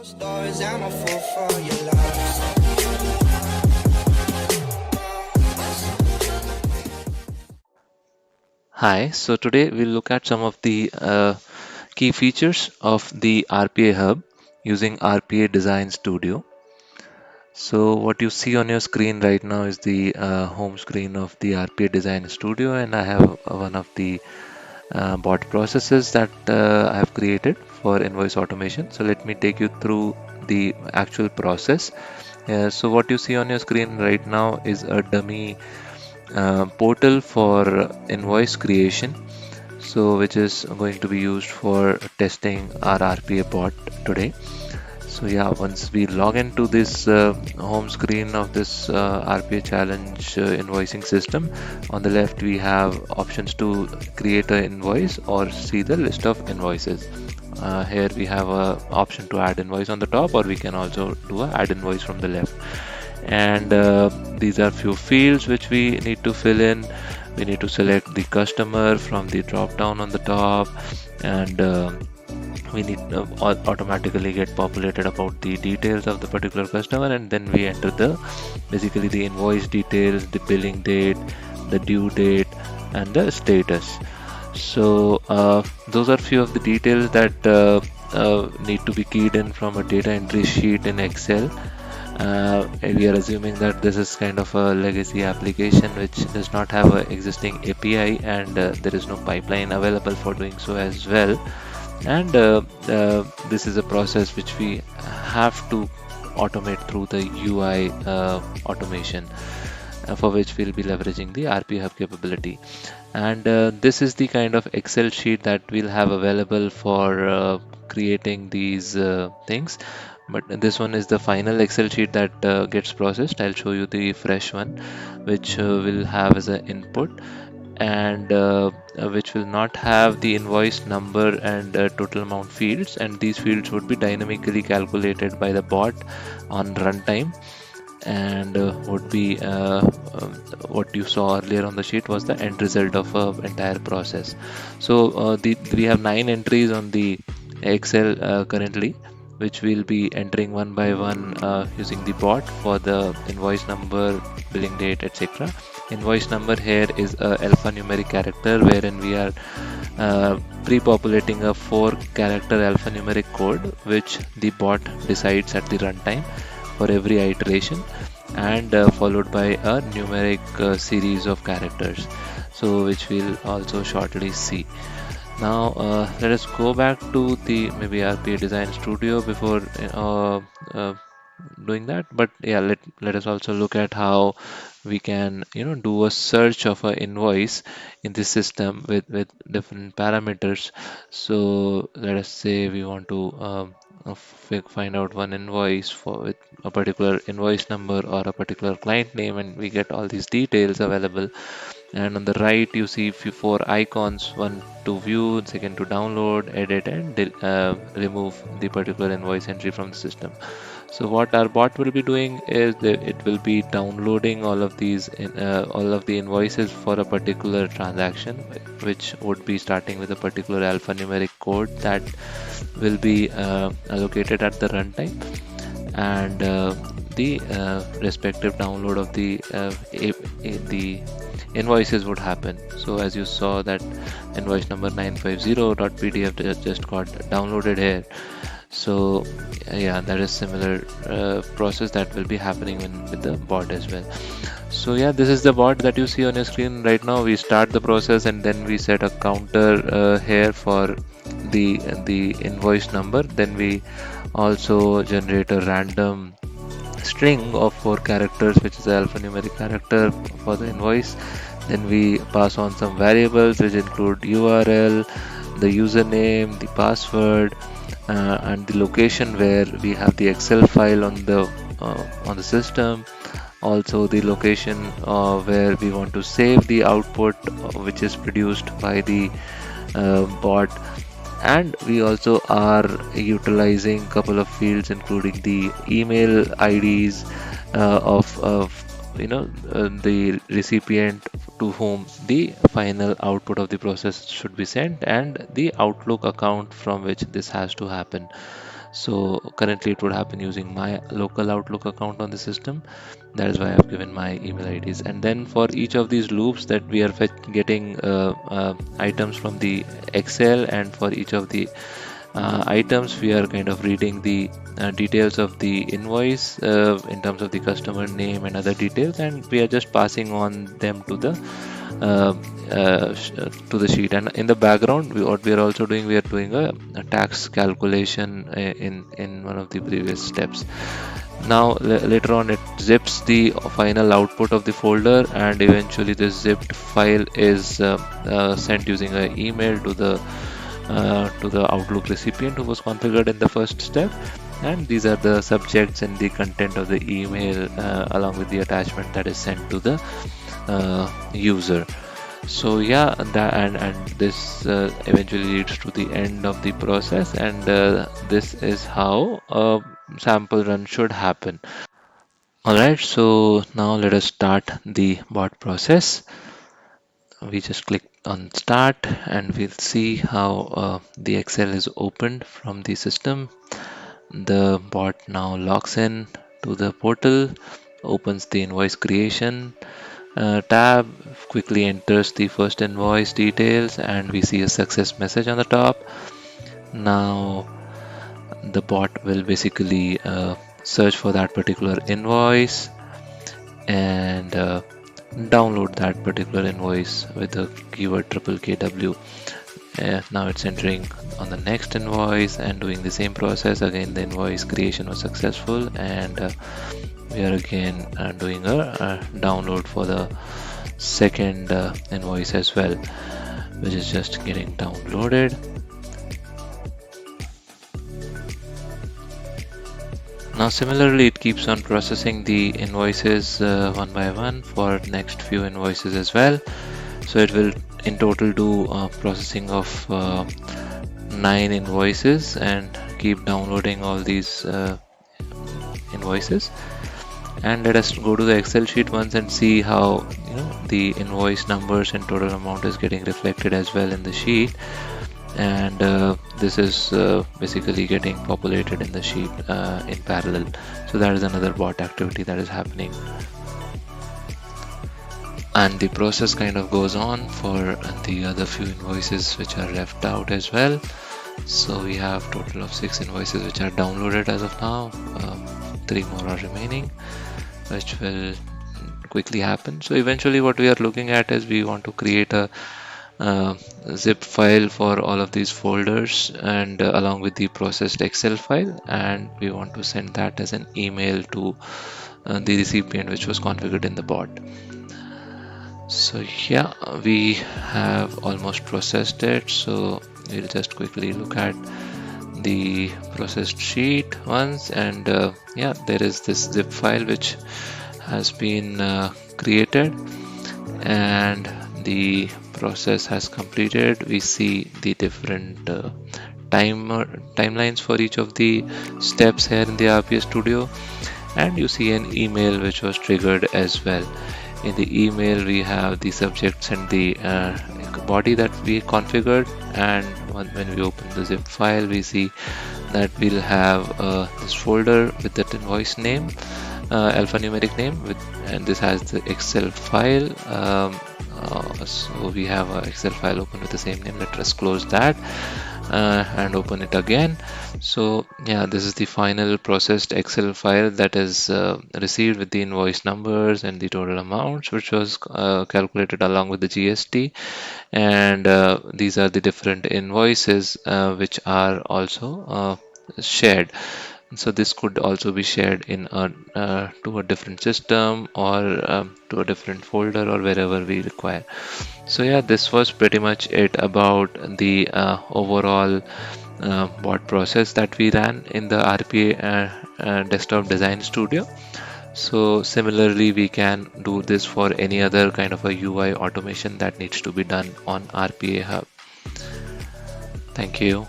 Stories, I'm a fool for your love. Hi, so today we'll look at some of the key features of the RPA Hub using RPA Design Studio. So what you see on your screen right now is the home screen of the RPA Design Studio, and I have one of the bot processes that I have created for invoice automation. So let me take you through the actual process. So what you see on your screen right now is a dummy portal for invoice creation, so which is going to be used for testing our RPA bot today. So yeah, once we log into this home screen of this RPA challenge invoicing system, on the left we have options to create an invoice or see the list of invoices. Here we have a option to add invoice on the top, or we can also do a add invoice from the left. And these are few fields which we need to fill in. We need to select the customer from the drop down on the top, and we need automatically get populated about the details of the particular customer, and then we enter the basically the invoice details, the billing date, the due date, and the status. So those are few of the details that need to be keyed in from a data entry sheet in Excel. We are assuming that this is kind of a legacy application which does not have an existing API, and there is no pipeline available for doing so as well. And this is a process which we have to automate through the UI automation, for which we'll be leveraging the RPA Hub capability. And this is the kind of Excel sheet that we'll have available for creating these things. But this one is the final Excel sheet that gets processed. I'll show you the fresh one, which will have as an input, and which will not have the invoice number and total amount fields, and these fields would be dynamically calculated by the bot on runtime, and would be what you saw earlier on the sheet was the end result of a entire process. So we have 9 entries on the Excel currently, which we'll be entering one by one using the bot for the invoice number, billing date, etc. Invoice number here is a alphanumeric character, wherein we are pre-populating a 4-character alphanumeric code, which the bot decides at the runtime for every iteration, and followed by a numeric series of characters, so which we'll also shortly see. Now let us go back to the maybe RPA Design Studio before uh, doing that. But yeah, let us also look at how we can do a search of an invoice in this system with different parameters. So let us say we want to find out one invoice for with a particular invoice number or a particular client name, and we get all these details available. And on the right you see four icons: one to view, second to download, edit, and remove the particular invoice entry from the system. So what our bot will be doing is that it will be downloading all of these all of the invoices for a particular transaction, which would be starting with a particular alphanumeric code that will be allocated at the runtime, and the respective download of the invoices would happen. So as you saw, that invoice number 950.pdf just got downloaded here. So yeah, that is similar process that will be happening with the bot as well. So yeah, this is the bot that you see on your screen right now. We start the process, and then we set a counter here for the invoice number. Then we also generate a random string of 4 characters, which is the alphanumeric character for the invoice. Then we pass on some variables which include URL, the username, the password, and the location where we have the Excel file on the system. Also the location where we want to save the output which is produced by the bot. And we also are utilizing a couple of fields, including the email IDs of the recipient to whom the final output of the process should be sent, and the Outlook account from which this has to happen. So currently it would happen using my local Outlook account on the system. That is why I've given my email IDs. And then for each of these loops that we are getting items from the Excel, and for each of the items we are kind of reading the details of the invoice in terms of the customer name and other details, and we are just passing on them to the uh, to the sheet. And in the background, what we are also doing, we are doing a tax calculation in one of the previous steps. Now later on, it zips the final output of the folder, and eventually this zipped file is sent using an email to the Outlook recipient who was configured in the first step. And these are the subjects and the content of the email along with the attachment that is sent to the user. So yeah, and this eventually leads to the end of the process, and this is how a sample run should happen. Alright, so now let us start the bot process. We just click on start and we'll see how the Excel is opened from the system. The bot now logs in to the portal, opens the invoice creation tab, quickly enters the first invoice details, and we see a success message on the top. Now the bot will basically search for that particular invoice and download that particular invoice with the keyword KKW. Now it's entering on the next invoice and doing the same process again. The invoice creation was successful, and we are again doing a download for the second invoice as well, which is just getting downloaded. Now similarly, it keeps on processing the invoices one by one for next few invoices as well. So it will in total do processing of 9 invoices and keep downloading all these invoices. And let us go to the Excel sheet once and see how the invoice numbers and total amount is getting reflected as well in the sheet. And this is basically getting populated in the sheet in parallel. So that is another bot activity that is happening, and the process kind of goes on for the other few invoices which are left out as well. So we have total of 6 invoices which are downloaded as of now. 3 more are remaining, which will quickly happen. So eventually what we are looking at is we want to create a zip file for all of these folders, and along with the processed Excel file, and we want to send that as an email to the recipient which was configured in the bot. So yeah, we have almost processed it. So we'll just quickly look at the processed sheet once, and yeah, there is this zip file which has been created, and the process has completed. We see the different timelines for each of the steps here in the RPA Studio, and you see an email which was triggered as well. In the email we have the subjects and the body that we configured, and when we open the zip file we see that we'll have this folder with that invoice name, alphanumeric name, and this has the Excel file. So we have an Excel file open with the same name. Let us close that and open it again. So yeah, this is the final processed Excel file that is received with the invoice numbers and the total amounts, which was calculated along with the GST. And these are the different invoices which are also shared. So this could also be shared in to a different system, or to a different folder, or wherever we require. So yeah, this was pretty much it about the overall bot process that we ran in the RPA Desktop Design Studio. So similarly, we can do this for any other kind of a UI automation that needs to be done on RPA Hub. Thank you.